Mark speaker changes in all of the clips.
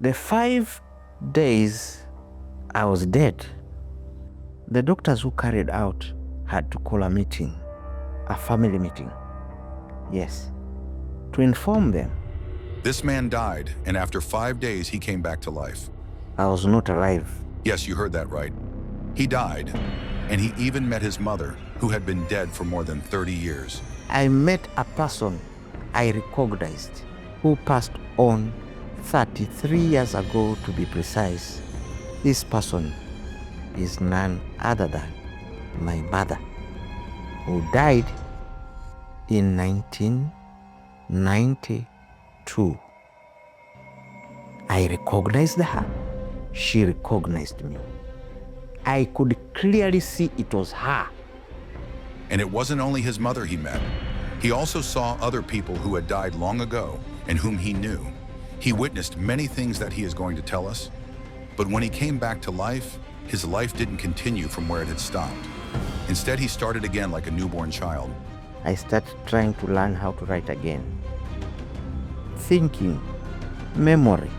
Speaker 1: The 5 days I was dead, the doctors who carried out had to call a meeting, a family meeting. Yes, to inform them
Speaker 2: This man died, and after 5 days, he came back to life.
Speaker 1: I was not alive.
Speaker 2: Yes, you heard that right. He died, and he even met his mother, who had been dead for more than 30 years.
Speaker 1: I met a person I recognized who passed on 33 years ago, to be precise. This person is none other than my mother, who died in 1992. I recognized her. She recognized me. I could clearly see it was her.
Speaker 2: And it wasn't only his mother he met. He also saw other people who had died long ago and whom he knew. He witnessed many things that he is going to tell us. But when he came back to life, his life didn't continue from where it had stopped. Instead, he started again like a newborn child.
Speaker 1: I started trying to learn how to write again. Thinking, memory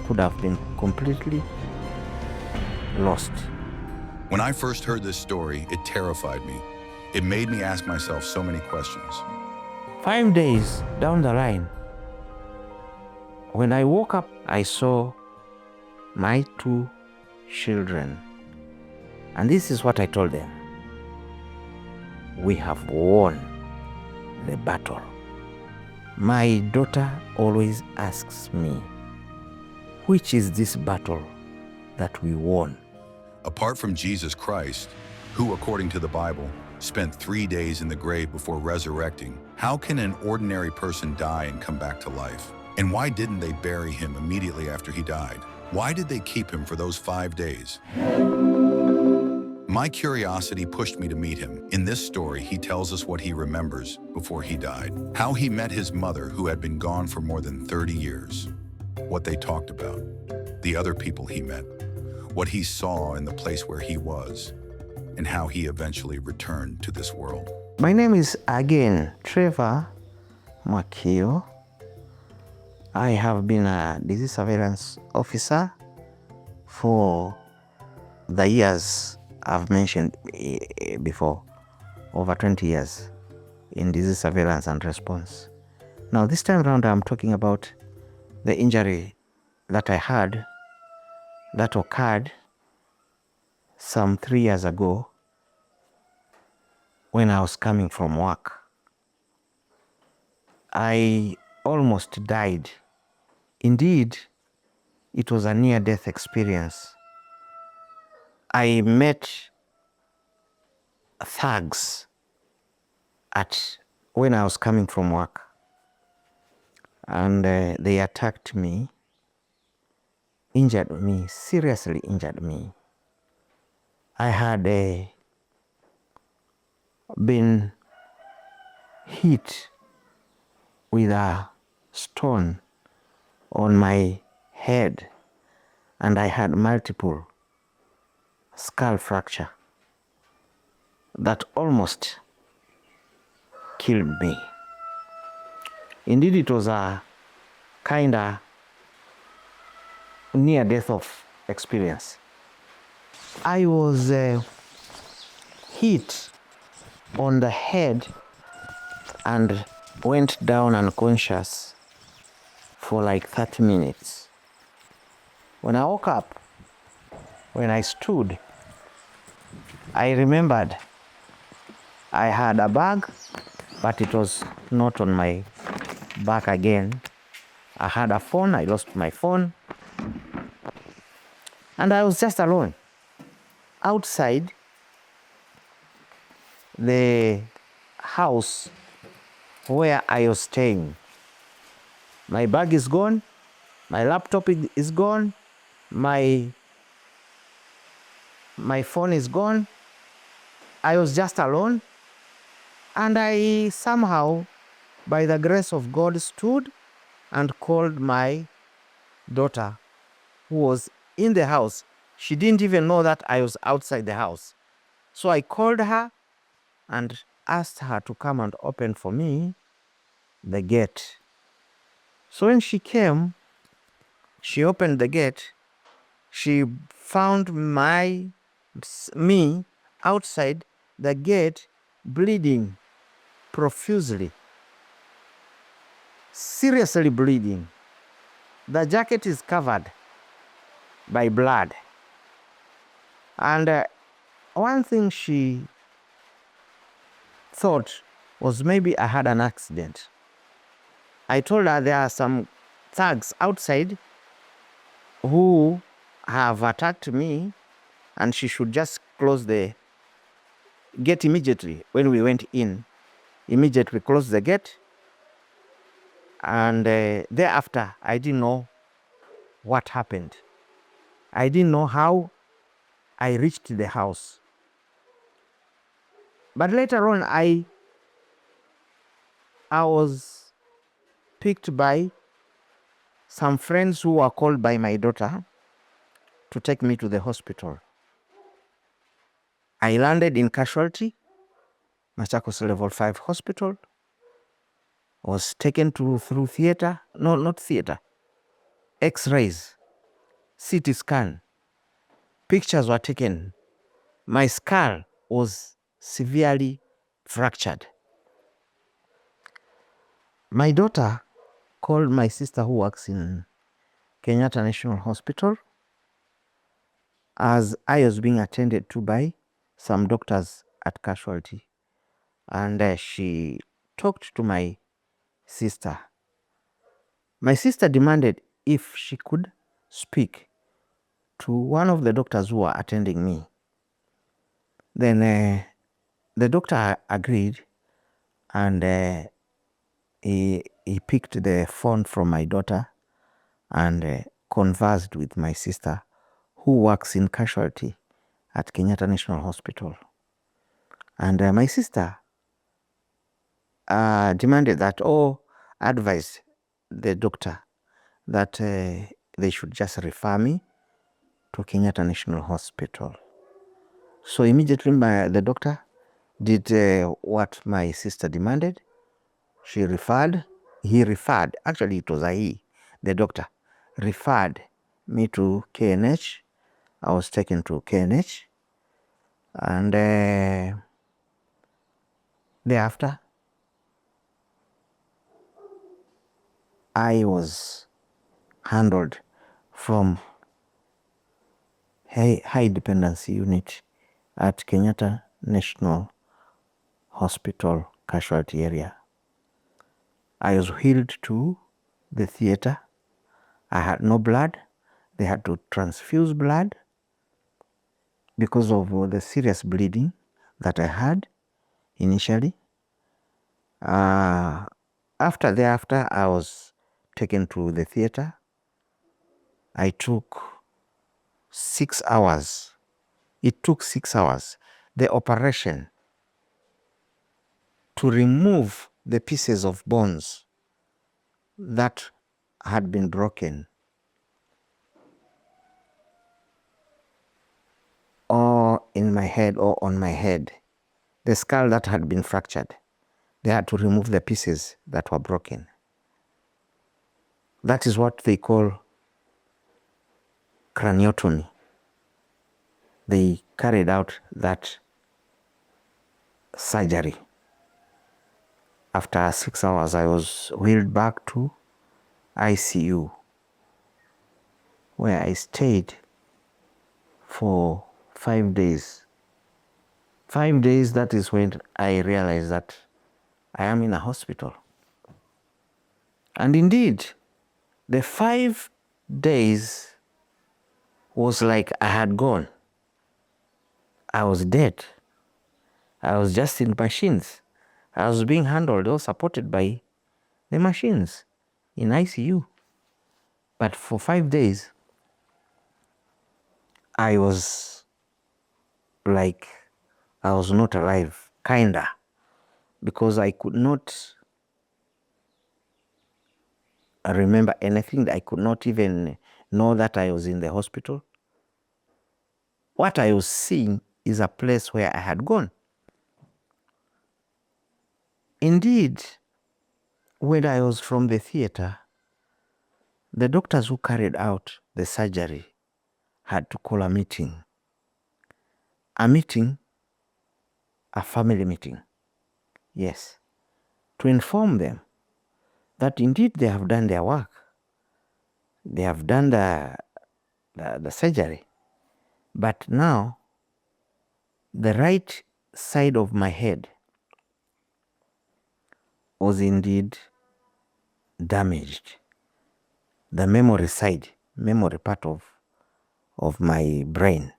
Speaker 1: could have been completely lost.
Speaker 2: When I first heard this story, it terrified me. It made me ask myself so many questions.
Speaker 1: 5 days down the line, when I woke up, I saw my 2 children. And this is what I told them. We have won the battle. My daughter always asks me, which is this battle that we won?
Speaker 2: Apart from Jesus Christ, who, according to the Bible, spent 3 days in the grave before resurrecting, how can an ordinary person die and come back to life? And why didn't they bury him immediately after he died? Why did they keep him for those 5 days? My curiosity pushed me to meet him. In this story, he tells us what he remembers before he died, how he met his mother, who had been gone for more than 30 years, what they talked about, the other people he met, what he saw in the place where he was, and how he eventually returned to this world.
Speaker 1: My name is again Trevor Makio. I have been a disease surveillance officer for the years I've mentioned before, over 20 years in disease surveillance and response. Now this time around, I'm talking about the injury that I had that occurred some 3 years ago when I was coming from work. I almost died. Indeed, it was a near-death experience. I met thugs when I was coming from work, and they attacked me, injured me, seriously injured me. I had been hit with a stone on my head, and I had multiple skull fracture that almost killed me. Indeed, it was a kind of near-death of experience. I was hit on the head and went down unconscious for like 30 minutes. When I woke up, when I stood, I remembered I had a bag, but it was not on my back again. I had a phone, I lost my phone, and I was just alone outside the house where I was staying. My bag is gone, my laptop is gone, my phone is gone. I was just alone, and I somehow, by the grace of God, stood and called my daughter, who was in the house. She didn't even know that I was outside the house. So I called her and asked her to come and open for me the gate. So when she came, She opened the gate. She found me outside the gate, bleeding profusely, seriously bleeding. The jacket is covered by blood. And one thing she thought was maybe I had an accident. I told her there are some thugs outside who have attacked me, and she should just close the gate immediately. When we went in, immediately close the gate. And thereafter, I didn't know what happened. I didn't know how I reached the house. But later on, I was picked by some friends who were called by my daughter to take me to the hospital. I landed in casualty, Machakos Level 5 Hospital, was taken through theater, no, not theater, X-rays, CT scan, pictures were taken. My skull was severely fractured. My daughter called my sister who works in Kenyatta National Hospital as I was being attended to by some doctors at casualty. And she talked to my sister. My sister demanded if she could speak to one of the doctors who were attending me. Then the doctor agreed, and he picked the phone from my daughter and conversed with my sister, who works in casualty at Kenyatta National Hospital. And my sister demanded that, advised the doctor that they should just refer me to Kenyatta National Hospital. So immediately the doctor did what my sister demanded. He referred, actually it was the doctor referred me to KNH. I was taken to KNH, and thereafter I was handled from high dependency unit at Kenyatta National Hospital casualty area. I was wheeled to the theater. I had no blood. They had to transfuse blood because of the serious bleeding that I had initially. Thereafter, I was taken to the theater. I took 6 hours. It took 6 hours. The operation to remove the pieces of bones that had been broken or in my head or on my head, the skull that had been fractured, they had to remove the pieces that were broken. That is what they call craniotomy. They carried out that surgery. After 6 hours, I was wheeled back to ICU, where I stayed for 5 days. 5 days, that is when I realized that I am in a hospital. And indeed, the 5 days was like I had gone. I was dead. I was just in machines. I was being handled or supported by the machines in ICU. But for 5 days, I was like I was not alive, kinda, because I could not remember anything. I could not even know that I was in the hospital. What I was seeing is a place where I had gone. Indeed, when I was from the theater, The doctors who carried out the surgery had to call a meeting. A meeting, a family meeting, yes, to inform them that indeed they have done their work. They have done the surgery. But now, the right side of my head was indeed damaged. The memory side, memory part of my brain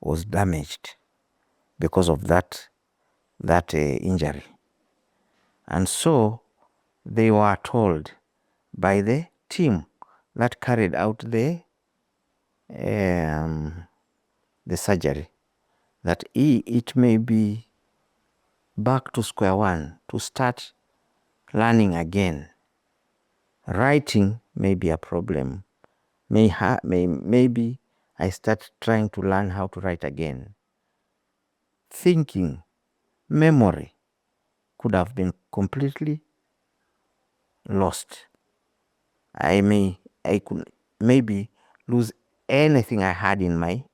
Speaker 1: was damaged because of that injury. And so they were told by the team that carried out the surgery that it may be back to square one, to start learning again. Writing may be a problem. Maybe I start trying to learn how to write again. Thinking, memory could have been completely lost. I could maybe lose anything I had in my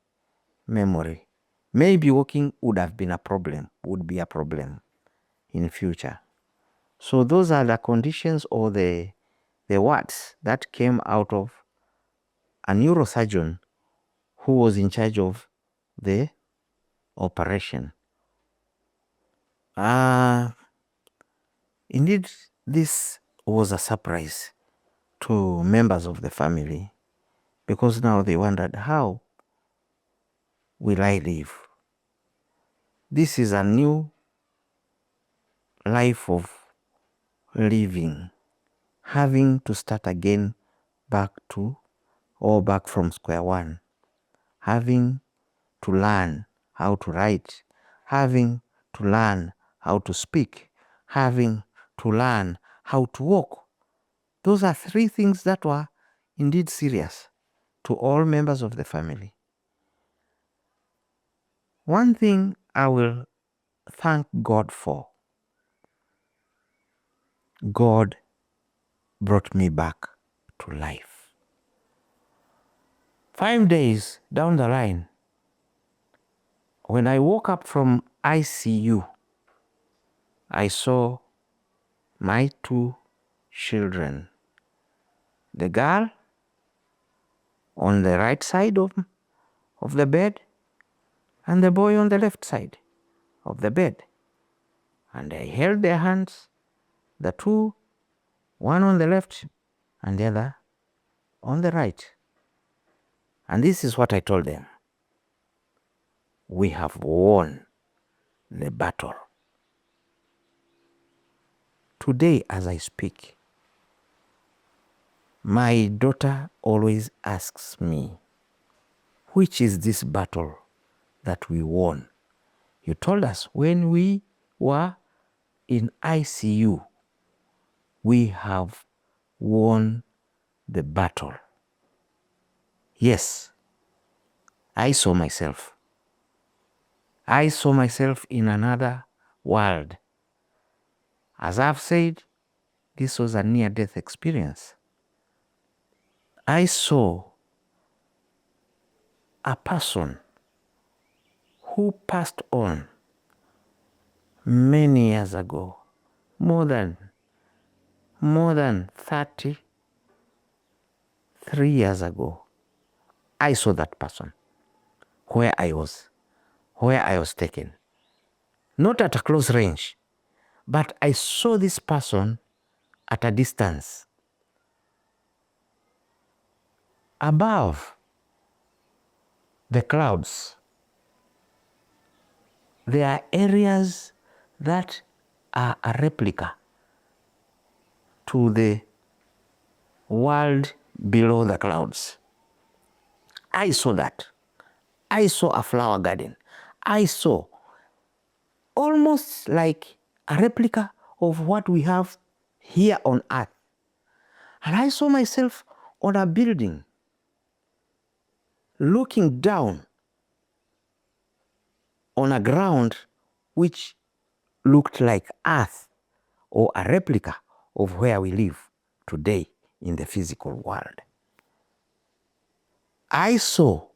Speaker 1: memory. Maybe walking would be a problem in future. So those are the conditions or the words that came out of a neurosurgeon who was in charge of the operation. Indeed, this was a surprise to members of the family, because now they wondered, how will I live? This is a new life of living, having to start again back from square one, having to learn how to write, having to learn how to speak, having to learn how to walk. Those are three things that were indeed serious to all members of the family. One thing I will thank God for: God brought me back to life. 5 days down the line, when I woke up from ICU, I saw my 2 children. The girl on the right side of the bed, and the boy on the left side of the bed. And I held their hands, the 2, one on the left and the other on the right. And this is what I told them: we have won the battle. Today, as I speak, my daughter always asks me, which is this battle that we won? You told us when we were in ICU, we have won the battle. Yes, I saw myself. I saw myself in another world. As I've said, this was a near-death experience. I saw a person who passed on many years ago, more than 33 years ago. I saw that person where I was taken. Not at a close range, but I saw this person at a distance. Above the clouds, there are areas that are a replica to the world below the clouds. I saw that. I saw a flower garden. I saw almost like a replica of what we have here on earth. And I saw myself on a building, looking down on a ground which looked like earth, or a replica of where we live today in the physical world. I saw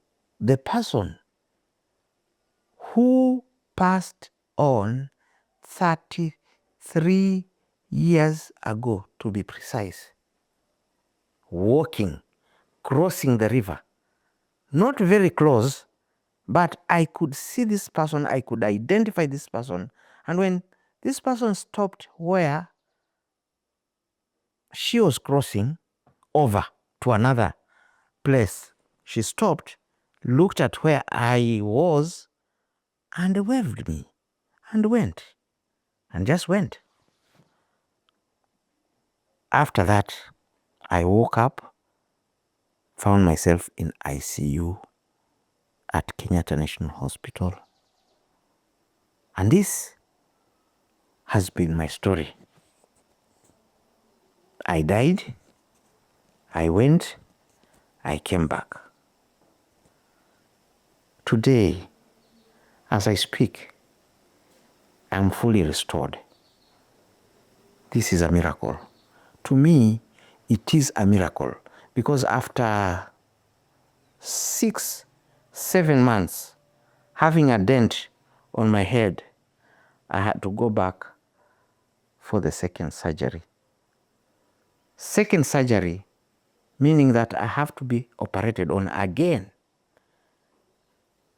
Speaker 1: the person who passed on 33 years ago, to be precise, walking, crossing the river. Not very close, but I could see this person, I could identify this person. And when this person stopped where she was crossing over to another place, she stopped, looked at where I was, and waved me, and went, and just went. After that, I woke up, found myself in ICU at Kenyatta National Hospital. And this has been my story. I died, I went, I came back. Today, as I speak, I'm fully restored. This is a miracle. To me, it is a miracle, because after 6-7 months having a dent on my head, I had to go back for the second surgery. Second surgery, meaning that I have to be operated on again,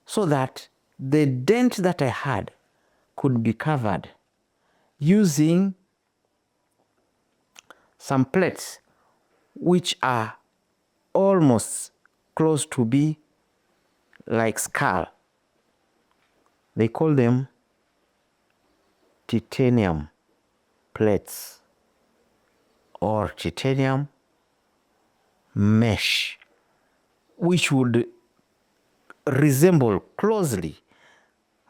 Speaker 1: so that the dent that I had could be covered using some plates which are almost close to be like skull. They call them titanium plates or titanium mesh, which would closely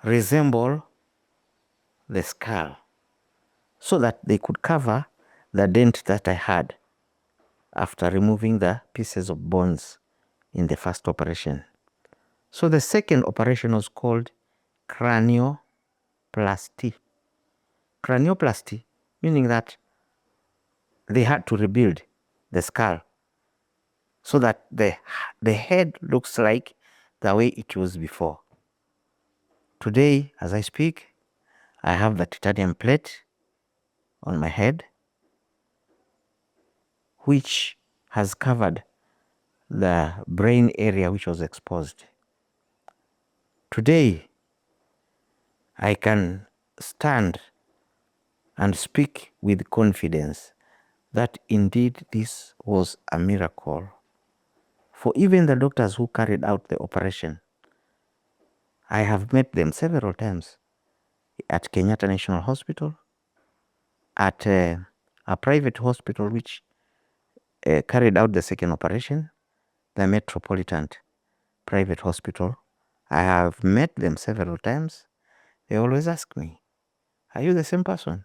Speaker 1: resemble the skull, so that they could cover the dent that I had after removing the pieces of bones in the first operation. So the second operation was called cranioplasty. Cranioplasty, meaning that they had to rebuild the skull so that the head looks like the way it was before. Today, as I speak, I have the titanium plate on my head, which has covered the brain area which was exposed. Today, I can stand and speak with confidence that indeed this was a miracle. For even the doctors who carried out the operation, I have met them several times at Kenyatta National Hospital, at a private hospital which carried out the second operation, the Metropolitan Private Hospital. I have met them several times. They always ask me, are you the same person?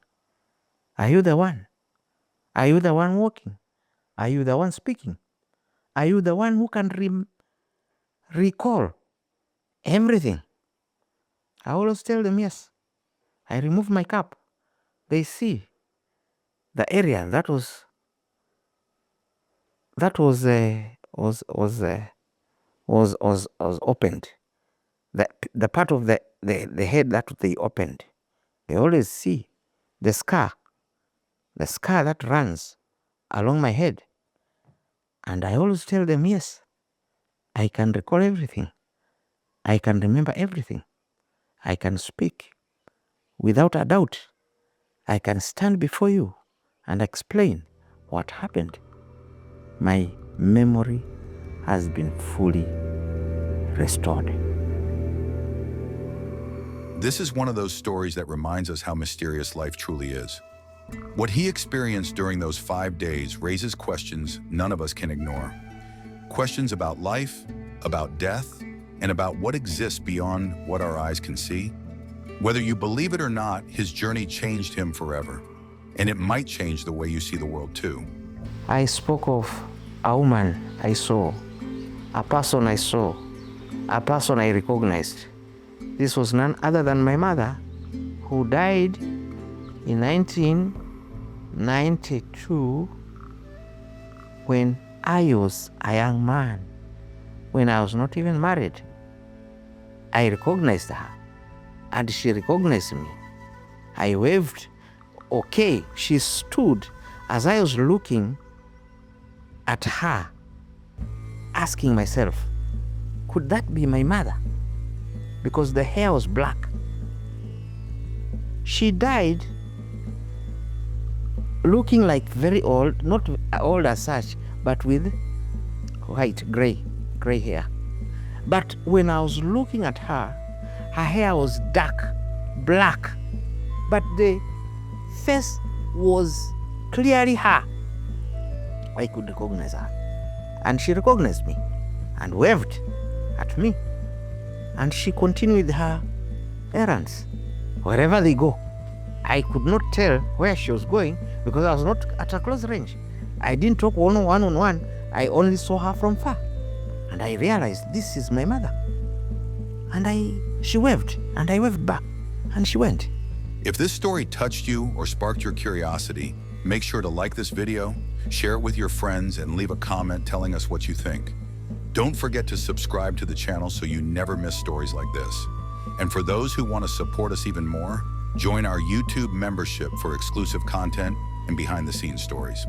Speaker 1: Are you the one? Are you the one walking? Are you the one speaking? Are you the one who can recall everything? I always tell them, yes. I remove my cap. They see the area that was opened. The part of the head that they opened. They always see the scar that runs along my head. And I always tell them, yes, I can recall everything. I can remember everything. I can speak without a doubt. I can stand before you and explain what happened. My memory has been fully restored.
Speaker 2: This is one of those stories that reminds us how mysterious life truly is. What he experienced during those 5 days raises questions none of us can ignore. Questions about life, about death, and about what exists beyond what our eyes can see. Whether you believe it or not, his journey changed him forever. And it might change the way you see the world too.
Speaker 1: I spoke of a woman I saw, a person I saw, a person I recognized. This was none other than my mother, who died in 1992 when I was a young man, when I was not even married. I recognized her, and she recognized me. I waved. Okay, she stood as I was looking at her, asking myself, could that be my mother? Because the hair was black. She died looking like very old, not old as such, but with white, gray hair. But when I was looking at her, her hair was dark, black, but the face was clearly her. I could recognize her. And she recognized me and waved at me. And she continued her errands. Wherever they go, I could not tell where she was going because I was not at a close range. I didn't talk one-on-one. I only saw her from far. And I realized this is my mother. And she waved, and I waved back, and she went.
Speaker 2: If this story touched you or sparked your curiosity, make sure to like this video, share it with your friends, and leave a comment telling us what you think. Don't forget to subscribe to the channel so you never miss stories like this. And for those who want to support us even more, join our YouTube membership for exclusive content and behind-the-scenes stories.